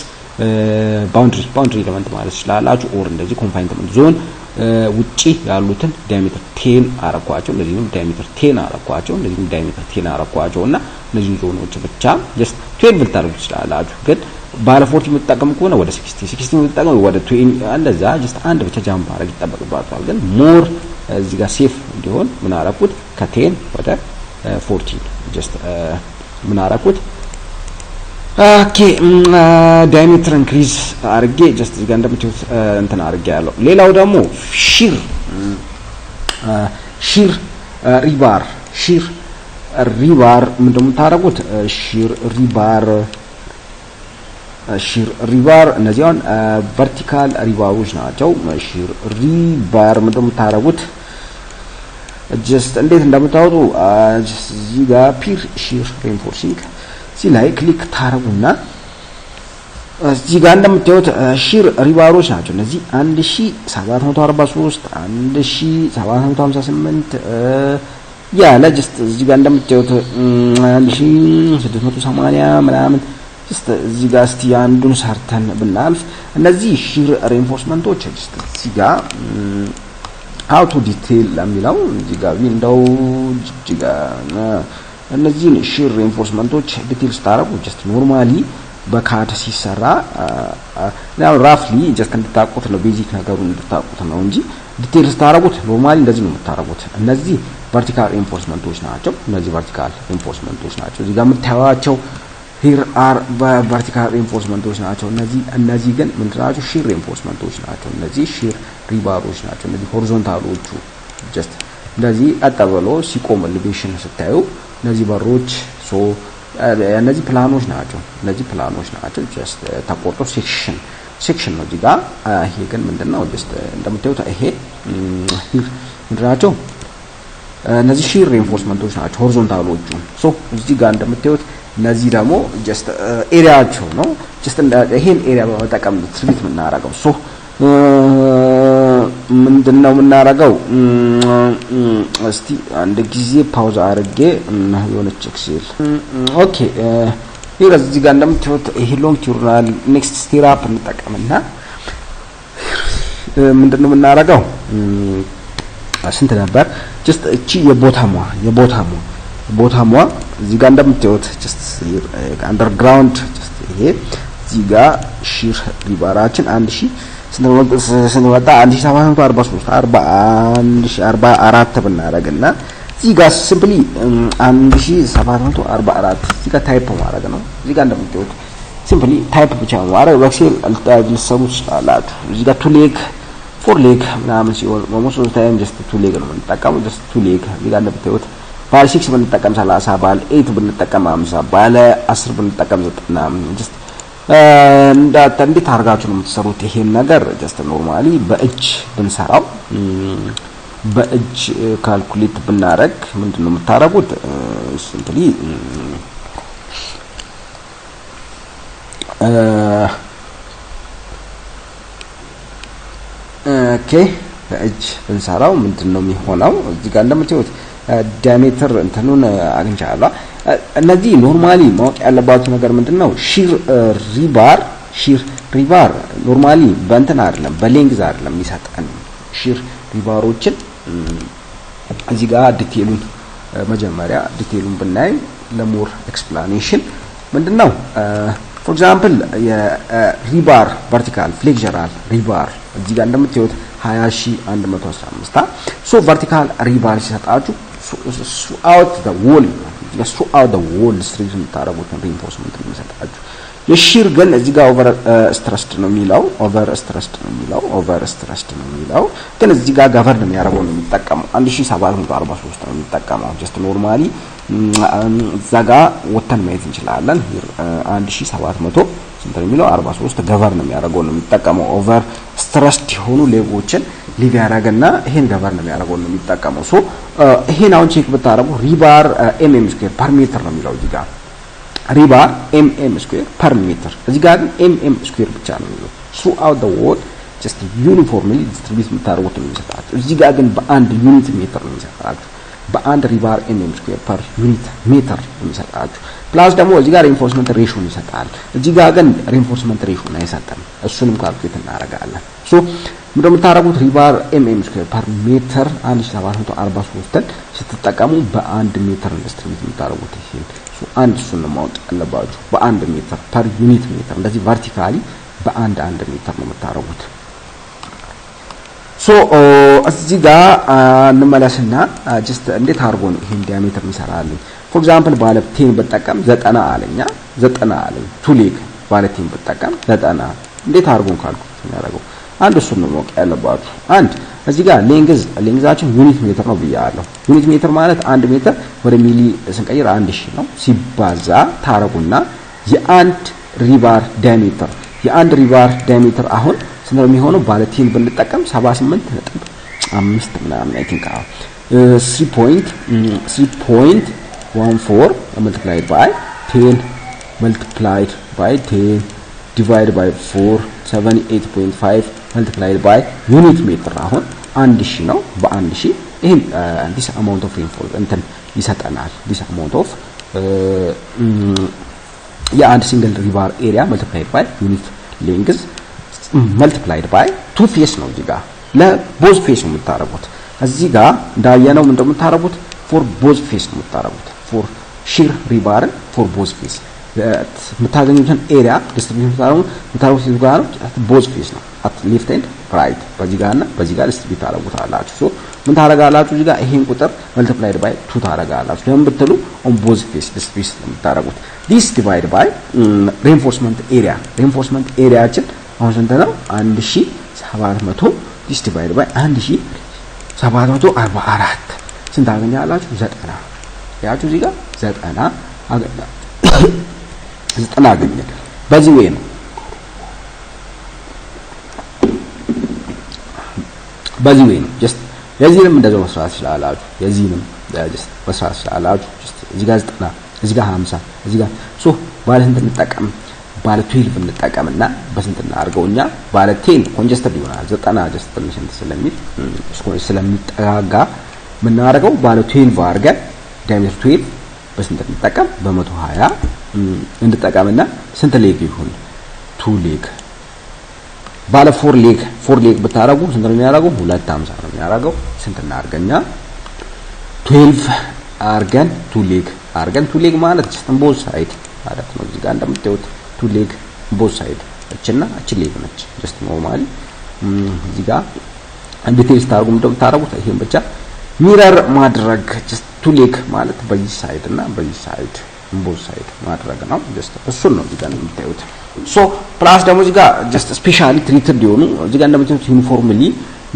ባውንደሪ ኤሌመንት ማለት ይችላልላችሁ ኦር እንደዚህ ኮንፋይንመንት ዞን ውጪ ያሉትን ዳያሜትር 10 አረኳቸው እንደዚህም ዳያሜትር 10 አረኳቸው እንደዚህም ዳያሜትር 10 አረኳቸውና እነዚህ ዞኖች ብቻ ጀስት 12 ልታደርጉ ይችላልላችሁ ግን ባለ 40 የምትጠቀሙ ከሆነ ወደ 60 የምትጠቀሙ ወደ 20 እንደዛ ጀስት አንድ ብቻ ጃምፕ ማድረግ ይጠበቅባችኋል ግን ሞር እዚህ ጋር ሴፍ እንዲሆን ምን አረኩት ከ10 ወደ 14 ጀስት ምን አረኩት ኦኬ ዳያሜትር ኢንክሪዝ አርጌ ጀስት እዚህ ጋር እንደምታዩት እንትን አርጌ ያለው ሌላው ደግሞ ሺር ሪባር ምንድነው የምታረጉት ሺር ሪባር እነዚህ አሁን ቨርቲካል ሪባሮች ናቸው ሺር ሪባር ምንድነው የምታረጉት ጀስት እንዴት እንደምታወጡ እዚህ ጋር ፒር ሺር ሬንፎርሲንግ እዚህ ላይ ክሊክ ታረጉና እዚህ ጋር እንደምታዩት ሺር ሪባሮች ናቸው እነዚህ 1743 1758 ያለ ጀስት እዚህ ጋር እንደምታዩት 1680 ምናምን ጀስት እዚህ ጋር እስቲ አንዱን ሰርተን ብናልፍ እነዚህ ሺር ሬንፎርስመንቶች ጀስት እዚህ ጋር how to detail ለሚለው እዚህ ጋር ዊንዶው እዚህ ጋር እነዚህን ሺር ሬንፎርስመንቶች ዲቴል ስታረጉ ጀስት ኖርማሊ በካድ ሲሰራ ያው ራፍሊ ጀስት እንድታቁት ነው ቤዚክ ነገሩን እንድታቁት ነው እንጂ ዲቴል ስታረጉት ኖርማሊ እንደዚህ ነው የምታረጉት እነዚህ ቨርቲካል ሬንፎርስመንቶች ናቸው እነዚህ እዚህ ጋር የምታዩዋቸው here are vertical reinforcements ናቸው እነዚህ ግን ምንድናቸው shear reinforcements ናቸው እነዚህ shear ሪባሮች ናቸው እነዚህ ሆሪዞንታሎቹ just እንደዚህ አጣበሎ ሲቆም ኤሌቬሽን ስታዩ እነዚህ በሮች እነዚህ ፕላኖች ናቸው just ተቆርጦ ሴክሽን ነው እዚህ ጋር ይሄ ግን ምንድነው just እንደምታዩት ይሄ ምንድናቸው እነዚህ shear reinforcements ናቸው ሆሪዞንታሎቹ እዚህ ጋር እንደምታዩት እነዚህ ደግሞ just ኤሪያቸው ነው just ይሄን ኤሪያ በመጠቀም ትሪት የምናረጋው ምንድነው የምናረጋው እስቲ አንድ ጊዜ ፓውዝ አድርጌ እና የሆነች ኤክሴል ኦኬ እዚህ ጋር እንደምታዩት ይሄ ሎንግ ቱርናል ኔክስት ስቴራፕ እንጠቀምና ምንድነው የምናረጋው ስንት ነበር just እቺ የቦታሟ እዚህ ጋር እንደምታዩት just አንደርግራውንድ just ይሄ እዚህ ጋር ሺር ሪባራችን 1000 ስንወጣ 1743 ብናረግና እዚህ ጋር ሲምፕሊ 1744 እዚህ ጋር ታይፕ ማድረግ ነው እዚህ ጋር እንደምታዩት ሲምፕሊ ታይፕ ብቻ ማድረግ በኤክሴል ልትሰሩ ትችላላችሁ እዚህ ጋር 2 ሌግ 4 ሌግ ምናምን ሲሆን most of the time just 2 ሌግ ነው የምንጠቀመው just 2 ሌግ እዚህ ጋር እንደምታዩት ባለ 6 ብንጠቀም 30 ባለ 8 ብንጠቀም 50 ባለ 10 ብንጠቀም 90 just እንዴት አድርጋችሁ ነው የምትሰሩት ይሄን ነገር just ኖርማሊ በእጅ ብንሰራው በእጅ ካልኩሌት ብናረግ ምንድነው የምታረጉት ሲምፕሊ ኦኬ በእጅ ብንሰራው ምንድነው የሚሆነው እዚህ ጋር እንደምታዩት ዳያሜትር እንትኑን አግኝቻለሁ እነዚህ ኖርማሊ ማወቅ ያለባችሁ ነገር ምንድነው ሺር ሪባር ኖርማሊ በእንትን አይደለም በሌንግዝ አይደለም የሚሰጠን ሺር ሪባሮችን እዚህ ጋር ዲቴሉን መጀመሪያ ዲቴሉን ብናይ ለሞር ኤክስፕላኔሽን ምንድነው ፎር ኤግዛምፕል የሪባር ቨርቲካል ፍሌክቸራል ሪባር እዚህ ጋር እንደምታዩት 20115 ቨርቲካል ሪባር ሲሰጣችሁ throughout the wall ስትሪት የምታረጉትን ሪኢንፎርስመንት የሚሰጣችሁ የሺር ግን እዚህ ጋር ኦቨር ስትረስድ ነው የሚለው ግን እዚህ ጋር ገቨርን የሚያደርገው ነው የሚጠቀመው 1743 ነው የሚጠቀመው just ኖርማሊ እዛ ጋር ወተን ማየት እንችላለን 1700 ስንት ነው የሚለው 43 ገቨርን የሚያደርገው ነው የሚጠቀመው ኦቨር ስትረስድ የሆኑ ሌጎችን ሊቭ ያደርግና ይሄን ገቨርን የሚያደርገው ነው የሚጠቀመው ይሄን አሁን ቼክ ብታረጉ ሪባር mm² ፐር ሜትር ነው የሚለው እዚህ ጋር ሪባር mm ስኩዌር ፐር ሜትር እዚህ ጋር ግን mm ስኩዌር ብቻ ነው የሚለው throughout the world just uniformly distribute የምታደርጉት ነው የሚሰጣችሁ እዚህ ጋር ግን በአንድ ዩኒት ሜትር ነው የሚሰጣችሁ በአንድ ሪባር mm ስኩዌር ፐር ዩኒት ሜትር ነው የሚሰጣችሁ ፕላስ ደግሞ እዚህ ጋር ሪኢንፎርስመንት ሬሾን ይሰጣል እዚህ ጋር ግን ሪኢንፎርስመንት ሬሾን አይሰጥም እሱንም ካልኩሌት እናደርጋለን ሶ እንደምታደርጉት ሪባር mm ስኩዌር ፐር ሜትር 1743 ስትጠቀሙ በአንድ ሜትር ዲስትሪቢዩት የምታደርጉት ይሄ ሶ አንድ እሱን ማውጣት አለባችሁ በአንድ ሜትር ፐር ዩኒት ሜትር እንደዚህ ቨርቲካሊ በአንድ ሜትር ነው የምታደርጉት ሶ እዚህ ጋር እንመለስና ጀስት እንዴት አድርጎ ነው ይሄን ዲያሜትር እንሰራለን ፎር ኤግዛምፕል ባለ 10 በተጠቀም 90 አለኝ ቱ ሌግ ባለ 10 በተጠቀም 90 እንዴት አድርጎ ካልኩት ያደርገው አንድ እሱን ነው ማወቅ ያለባችሁ አንድ እዚህ ጋር ሌንግዛችን ዩኒት ሜትር ነው ብያለሁ ዩኒት ሜትር ማለት 1 ሜትር ወደ ሚሊ ስንቀይር 1000 ነው ሲባዛ ታረጉና የአንድ ሪባር ዲያሜትር አሁን ስንት ነው የሚሆነው ባለ 10 ብንጠቀም 78.5 ምናምን አይ ቲንክ 3.14 multiplied by 10 multiplied by 10 divided by 4 78.5 multiplied by unit meter አሁን 1000 ነው በ1000 ይሄን this amount of rainfall እንትን ይሰጠናል this amount of የአንድ ሲንግል ሪቨር ኤሪያ multiplied by unit length multiplied by two face ነው እዚህ ጋር ለቦዝ ፌስ ነው የምታረጉት እዚህ ጋር እንዳየነው ምን እንደምታረጉት for both face ነው የምታረጉት for sheer river for both face የምታገኙትን ኤሪያ ዲስትሪቢዩሽን የምታረጉት እዚህ ጋር ቦዝ ፌስ ነው at left and right በዚህ ጋርና በዚህ ጋር ዲስትሪቢዩት ታረጉታላችሁ ሶ ምን ታረጋላችሁ እዚህ ጋር ይሄን ቁጥር multiplied by 2 ታረጋላችሁ ለምን ብትሉ on both face ዲስትሪቢዩት የምታረጉት this divided by reinforcement areaችን አሁን ስንት ነው 1700 this divided by 1744 ስንት አገኛላችሁ 90 ያችሁ እዚህ ጋር 90 አገኘ 90 አገኘ በዚህ ወይ ነው በዚህ ወይ ነው just የዚህንም እንደዛው መስራት ይችላልአችሁ የዚህንም just መስራት ይችላልአችሁ just እዚህ ጋር 90 እዚህ ጋር 50 እዚህ ጋር ሶ ባለ ስንት እንጠቀም ባለ 12 እንጠቀምና በስንት እናርገውኛ ባለ 10 ኮንጀስተድ ይሆናል 90 just ትንሽ ስለሚል ስለሚጠጋጋ ምናረጋው ባለ 12 አርገን ዳይሜትር 12 በስንት እንጠቀም በ120 እንጠቀምና ስንት ሌግ ይሁን 2 ሌግ ባለ 4 ሌግ ብታረጉ ስንት ነው የሚያረጋው 250 ነው የሚያረጋው ስንት እናርገኛ 12 አርገን 2 ሌግ ማለት ቦዝ ሳይድ ማለት ነው እዚህ ጋር እንደምታዩት 2 ሌግ ቦዝ ሳይድ እችና እቺ ሌግ ነች just ኖርማሊ እዚህ ጋር ዲቴይልስ ታርጉም እንደምታረጉት ይሄን ብቻ ሚረር ማድረግ just 2 ሌግ ማለት በዚህ ሳይድ እና በዚህ ሳይድ ቦዝ ሳይድ ማድረግ ነው just እሱን ነው እዚህ ጋር የምታዩት ሶ ፕላስ ደግሞ እዚህ ጋር just ስፔሻሊ ትሪትድ ሊሆኑ እዚህ ጋር እንደምታዩት ዩኒፎርምሊ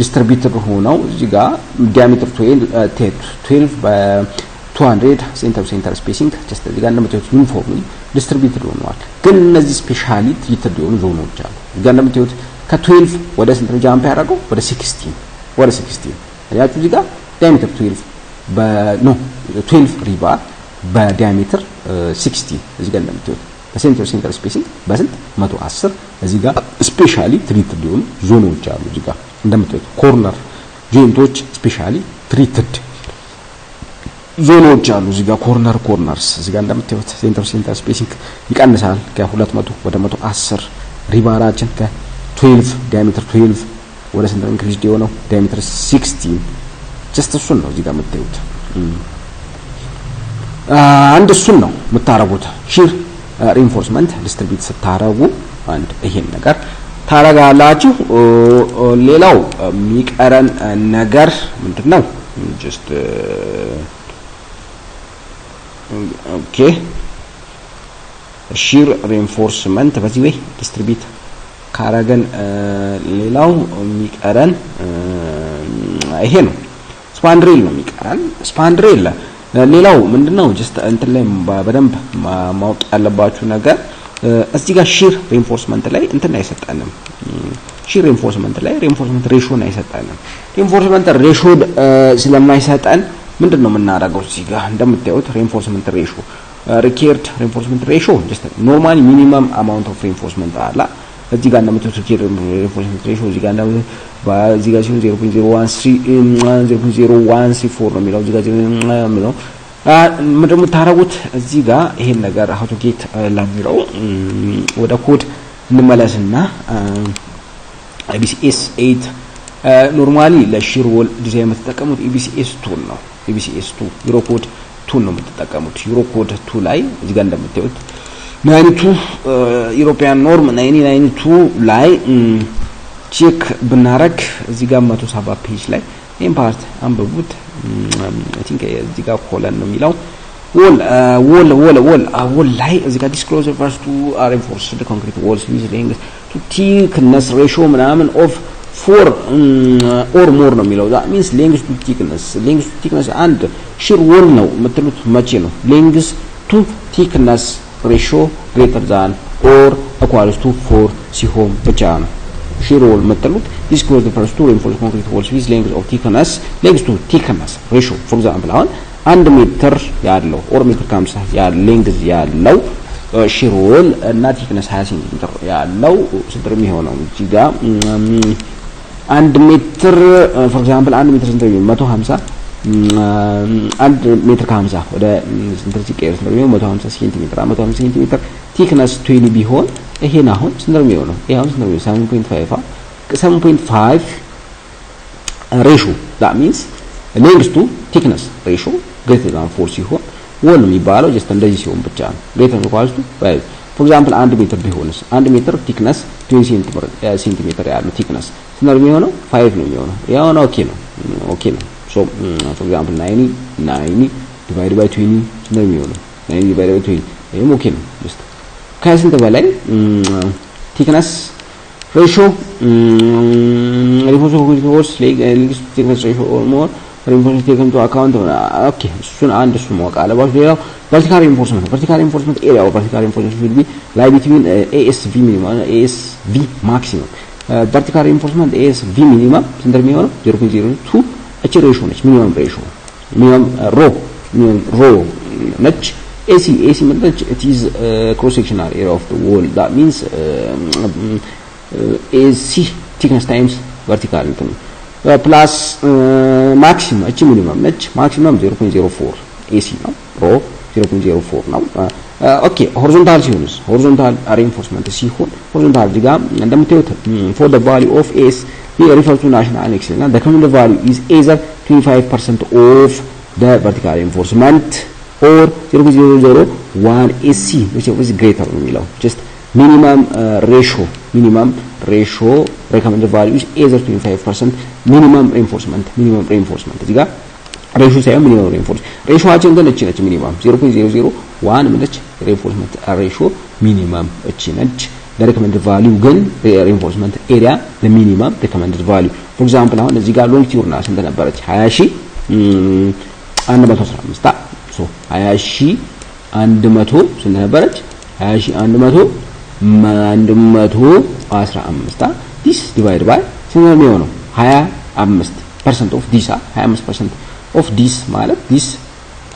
ዲስትሪቢዩትድ ሆነው እዚህ ጋር ዲያሜትር 12 በ200 ሴንተር ስፔሲንግ just እዚህ ጋር እንደምታዩት ዩኒፎርምሊ ዲስትሪቢዩትድ ሆነዋል ግን እነዚህ ስፔሻሊ ትሪትድ የሆኑ ዞኖች አሉ እዚህ ጋር እንደምታዩት ከ12 ወደ ስንት ጃምፕ ያደረገው ወደ 16 ያያችሁ እዚህ ጋር ዲያሜትር 12 ሪባር በዲያሜትር 16 እዚህ ጋር እንደምታዩት በሴንተር ስፔሲንግ በስንት 110 እዚህ ጋር ስፔሻሊ ትሪትድ የሆኑ ዞኖች አሉ እዚህ ጋር እንደምታዩት ኮርነር ጆይንቶች ስፔሻሊ ትሪትድ ዞኖች አሉ እዚህ ጋር ኮርነርስ እዚህ ጋር እንደምታዩት ሴንተር ስፔሲንግ ይቀንሳል ከ200 ወደ 110 ሪባራችን ከ12 ዲያሜትር 12 ወደ ስንት ኢንክሪዝ የሆነው ዲያሜትር 16 just እሱን ነው እዚህ ጋር የምታዩት አንድ እሱን ነው የምታረጉት ሺር ሪኢንፎርስመንት ዲስትሪቢዩት ስታረጉ አንድ ይሄን ነገር ታረጋላችሁ ሌላው የሚቀረን ነገር ምንድነው just ኦኬ ሺር ሪኢንፎርስመንት በዚህ ወይ ዲስትሪቢዩት ካረገን ሌላው የሚቀረን ይሄ ነው ስፓንድሬል ነው የሚቀረን ስፓንድሬል ሌላው ምንድነው just እንትን ላይ በደንብ ማወቅ ያለባችሁ ነገር እዚህ ጋር ሺር ሪኢንፎርስመንት ላይ እንትን አይሰጣንም ሺር ሪኢንፎርስመንት ላይ ሪኢንፎርስመንት ሬሾን አይሰጣንም ሪኢንፎርስመንት ሬሾ ስለማይሰጠን ምንድነው የምናደርገው እዚህ ጋር እንደምታዩት ሪኢንፎርስመንት ሬሾ required reinforcement ratio just normally minimum amount of reinforcement አላ እዚህ ጋር እንደምትወስዱ required reinforcement ratio እዚህ ጋር እንደምትወስዱ በዚህ ጋር ሲሆን 0.013 ነው የሚለው እዚህ ጋር ነው ምንድነው የምታረጉት እዚህ ጋር ይሄን ነገር how to get ለሚለው ወደ ኮድ እንመለስና EBCS 8 ኖርማሊ ለሺር ዎል ዲዛይን የምትጠቀሙት EBCS 2 ነው EBCS 2 ዩሮ ኮድ 2 ነው የምትጠቀሙት ዩሮ ኮድ 2 ላይ እዚህ ጋር እንደምታዩት 92 ዩሮፒያን ኖርም 992 ላይ ቼክ ብናረግ እዚህ ጋር 170 ፔጅ ላይ ኢምፓርት አንብቡት I think እዚህ ጋር ኮለን ነው የሚለው wall ላይ እዚህ ጋር disclosure refers to reinforced concrete walls with length to thickness ratio ምናምን of 4 or more ነው የሚለው that means length to thickness and shear wall ነው የምትሉት መቼ ነው length to thickness ratio greater than or equals to 4 ሲሆን ብቻ ነው shear wall የምትሉት disclosure refers to reinforced concrete walls with length of thickness to thickness ratio for example አሁን 1 ሜትር ያለው or ሜትር ከ50 ያለው length ያለው shear wall እና thickness 20 ሴንቲሜትር ያለው ስንት ነው የሚሆነው እዚህ ጋር 1 ሜትር for example 1 ሜትር ስንት ነው 150 1 ሜትር ከ50 ወደ ስንት ሲቀየር ነው 150 ሴንቲሜትር 150 ሴንቲሜትር thickness 20 ቢሆን ይሄን አሁን ስንት ነው የሚሆነው ይሄ አሁን ስንት ነው 7.5 ratio that means length to thickness ratio greater than 4 ሲሆን wall የሚባለው just እንደዚህ ሲሆን ብቻ ነው greater than equals to 5 for example 1 ሜትር ቢሆንስ 1 ሜትር thickness 20 ሴንቲሜትር ያለው thickness ስንት ነው የሚሆነው 5 ነው የሚሆነው ያው ነው ኦኬ ነው so for example 90 divided by 20 ስንት ነው የሚሆነው 90 divided by 20 ይሄም ኦኬ ነው just ከስንት በላይ thickness ratio reinforced concrete walls length to thickness ratio or more reinforcement taken into account okay እሱን አንድ እሱ ማወቅ አለባችሁ ሌላው vertical reinforcement area or vertical reinforcement will be lie between ASV minimum and ASV maximum vertical reinforcement ASV minimum ስንት ነው የሚሆነው 0.02 እቺ ሬሽዮ ነች minimum row ነች AC ማለት it is cross sectional area of the wall that means AC thickness times vertical plus maximum እቺ ሚኒመም ነች maximum 0.04 AC ነው row 0.04 ነው ኦኬ horizontal ሲሆንስ horizontal reinforcement ሲሆን horizontal እዚህ ጋር እንደምታዩት for the value of AS we refer to national annex and the common value is either 25% of the vertical reinforcement or 0.001 AC which is greater ነው የሚለው just minimum ratio recommended value is either 25% minimum reinforcement እዚህ ጋር ratio ሳይሆን minimum reinforcement ratioአችን ግን እቺ ነች minimum 0.001 ምንድነች reinforcement ratio minimum እቺ ነች the recommended value ግን reinforcement area the minimum recommended value for example አሁን እዚህ ጋር longitude ና ስንት ነበረች 20115 so 20100 ስንት ነበረች 20115 this divided by ስንት ነው የሚሆነው 25% of this 25% of this ማለት this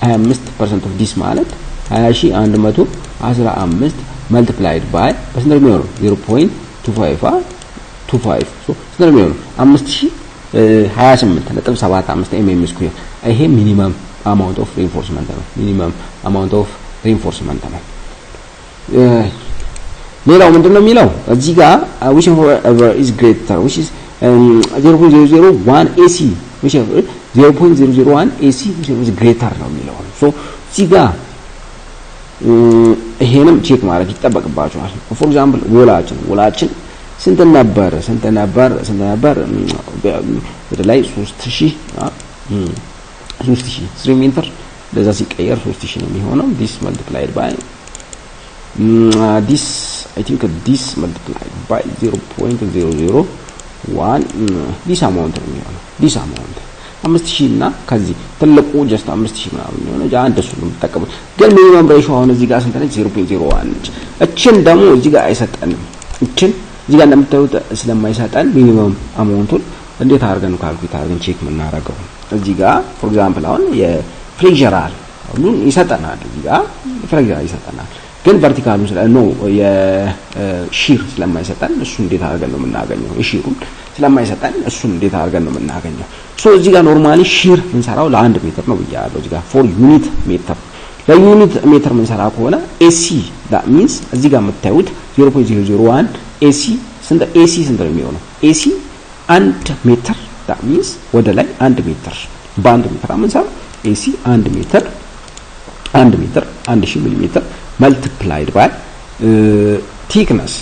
25% of this ማለት 20115 multiplied by በስንት ነው የሚሆነው 0.25 so ስንት ነው የሚሆነው 5028.75 mm square ይሄ minimum amount of reinforcement ነው ሌላው ምንድነው የሚለው እዚህ ጋር whichever is greater which is 0.001 AC whichever 0.001 AC which is greater ነው የሚለው so እዚህ ጋር ይሄንም ቼክ ማድረግ ይጠበቅባችኋል for example ወላችን ስንት ነበር ወደ ላይ 3000 ሜትር ለዛ ሲቀየር 3000 ነው የሚሆነው this multiplied by this I think this multiplied by 0.001 this amount ነው የሚሆነው this amount 5000 እና ከዚህ ትልቁ just 5000 ምናምን ነው ያ እንደሱ ነው የምትጠቀሙት ግን ሚኒመም ሬሽዮ አሁን እዚህ ጋር ስንት ነች 0.01 ነች እቺን ደግሞ እዚህ ጋር አይሰጠንም እቺን እዚህ ጋር እንደምታዩት ስለማይሰጠን ሚኒመም አማውንቱን እንዴት አድርገን ካልኩሌት አድርገን ቼክ የምናደርገው እዚህ ጋር for example አሁን የፕሬሸር ሁሉን ይሰጠናል እዚህ ጋር ፍሌክሲቢሊቲ ይሰጠናል። ግን ቨርቲካሉ ነው የሺር ስለማይሰጠን እሱ እንዴት አድርገን ነው የምናገኘው? የሺሩን ስለማይሰጠን እሱን እንዴት አድርገን ነው የምናገኘው? ሶ እዚህ ጋር ኖርማሊ ሺር እንሰራው ለ1 ሜትር ነው ብያለሁ። እዚህ ጋር ፎር ዩኒት ሜትር ለዩኒት ሜትር ምንሰራ ከሆነ ኤሲ that means እዚህ ጋር የምታዩት 0.001 ኤሲ ስንት ነው የሚሆነው? ኤሲ 1 ሜትር that means ወደ ላይ 1 ሜትር በ1 ሜትር ምንሰራ ኤሲ 1 ሜትር 1000 ሚሊ ሜትር multiplied by thickness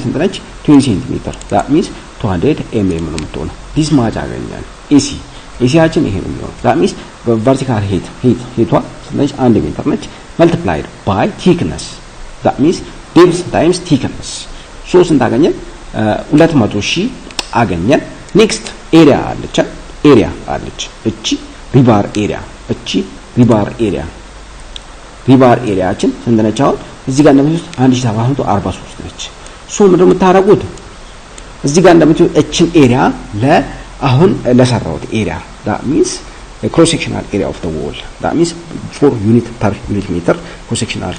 ስንት ነች? 20 ሴንቲሜትር that means 200 mm ነው የምትሆነው። ዲስ ማች አገኛል ኤሲያችን ይሄ ነው የሚሆነው። that means በቨርቲካል ሄቷ ስለዚህ 1 ሜትር ነች multiplied by thickness that means depth times thickness ሶ ስንት አገኘን? 200,000 አገኘን። ኔክስት ኤሪያ አለች እቺ ሪባር ኤሪያችን ስንት ነች? አሁን እዚህ ጋር እንደምትሉት 1743 ነች። ሶ ምንድነው የምታረጉት? እዚህ ጋር እንደምትሉት እቺን ኤሪያ አሁን ለሰራውት ኤሪያ that means a cross sectional area of the wall that means 4 unit per unit meter cross sectional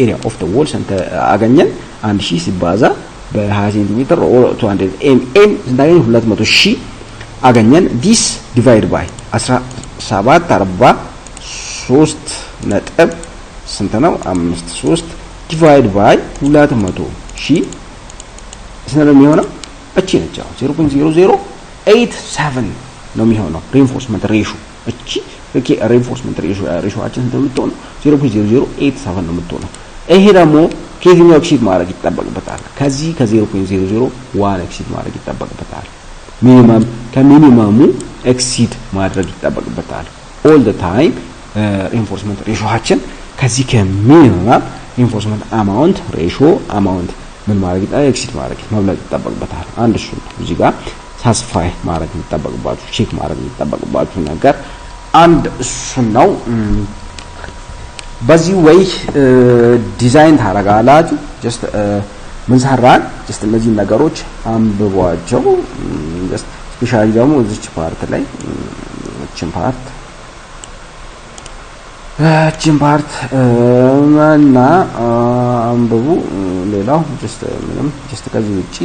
area of the wall ስንት አገኘን? 1000 ሲባዛ በ20 ሴንቲሜትር 200 mm እንዳገኘን 200,000 አገኘን። this divide by 1743 ነጥብ ስንት ነው? 53 divide by 200,000 ስንት ነው የሚሆነው? እቺ ነች 0.0087 ነው የሚሆነው ሪኢንፎርስመንት ሬሾ። እቺ ሪኢንፎርስመንት ሬሾአችን ስንት ነው የምትሆነው? 0.0087 ነው የምትሆነው። ይሄ ደግሞ ከየትኛው ኤክሲድ ማድረግ ይጠበቅበታል? ከዚህ ከ0.001 ኤክሲድ ማድረግ ይጠበቅበታል። ከሚኒመሙ ኤክሲድ ማድረግ ይጠበቅበታል። ኦል ዘ ታይም ሪኢንፎርስመንት ሬሾአችን ከዚህ ከሚኒመም ሪኢንፎርስመንት አማውንት ምን ማድረግ ኤክሲድ ማድረግ መብለጥ ይጠበቅበታል። አንድ እሱ ነው። እዚህ ጋር ሳስፋይ ማድረግ ይጠበቅባችሁ ቼክ ማድረግ ይጠበቅባችሁ ነገር አንድ እሱ ነው። በዚህ ወይ ዲዛይን ታረጋላችሁ። ጀስት ምን ሰራን? ጀስት እነዚህ ነገሮች አንብቧቸው። ጀስት ስፔሻሊ ደግሞ እዚች ፓርት ላይ እቺን ፓርት እና አንብቡ። ሌላው ጀስት ከዚህ ውጪ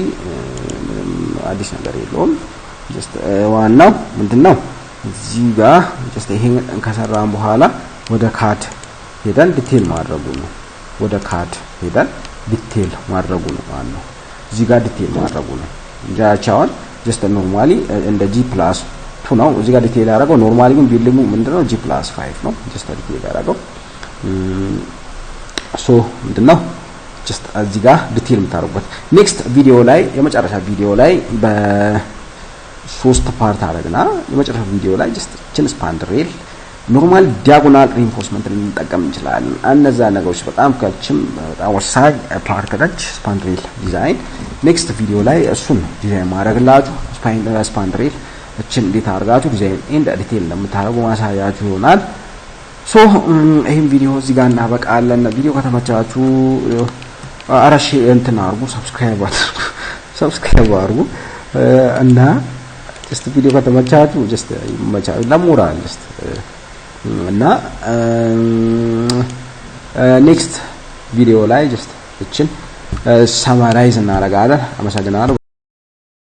ምንም አዲስ ነገር የለውም። ጀስት ዋናው ምንድነው እዚህ ጋር ጀስት ይሄን ከሰራን በኋላ ወደ ካድ ሄደን ዲቴል ማድረጉ ነው። ዋናው እዚህ ጋር ዲቴል ማድረጉ ነው። ጃቻውን ጀስት ኖርማሊ እንደ G+2 ነው እዚህ ጋር ዲቴል ያደረገው። ኖርማሊ ግን ቢልዲንጉ ምንድነው G+5 ነው። ጀስት ዲቴል ያደረገው ሶ ምንድነው ጀስት እዚህ ጋር ዲቴል የምታደርጉበት ኔክስት ቪዲዮ ላይ የመጨረሻ ቪዲዮ ላይ በ3 ፓርት አደረግና የመጨረሻ ቪዲዮ ላይ ጀስት ችን ስፓንድሬል ኖርማል ዲያጎናል ሪኢንፎርስመንት ልንጠቀም እንችላለን። እነዛ ነገሮች በጣም ወሳኝ ፓርት ነች ስፓንድሬል ዲዛይን። ኔክስት ቪዲዮ ላይ እሱን ዲዛይን ማድረግላችሁ ስፓንድሬል እችን እንዴት አድርጋችሁ ዲዛይን ኤንድ ዲቴል እንደምታደርጉ ማሳያችሁ ይሆናል። ሶ ይሄን ቪዲዮ እዚህ ጋር እናበቃለን። ቪዲዮ ከተመቻችሁ አራሽ እንትን አድርጉ፣ ሰብስክራይብ አድርጉ እና ጀስት ቪዲዮ ከተመቻችሁ ጀስት ይመቻችሁ ለሞራል ጀስት እና ኔክስት ቪዲዮ ላይ ጀስት እችን ሰማራይዝ እናደርጋለን። አመሰግናለሁ።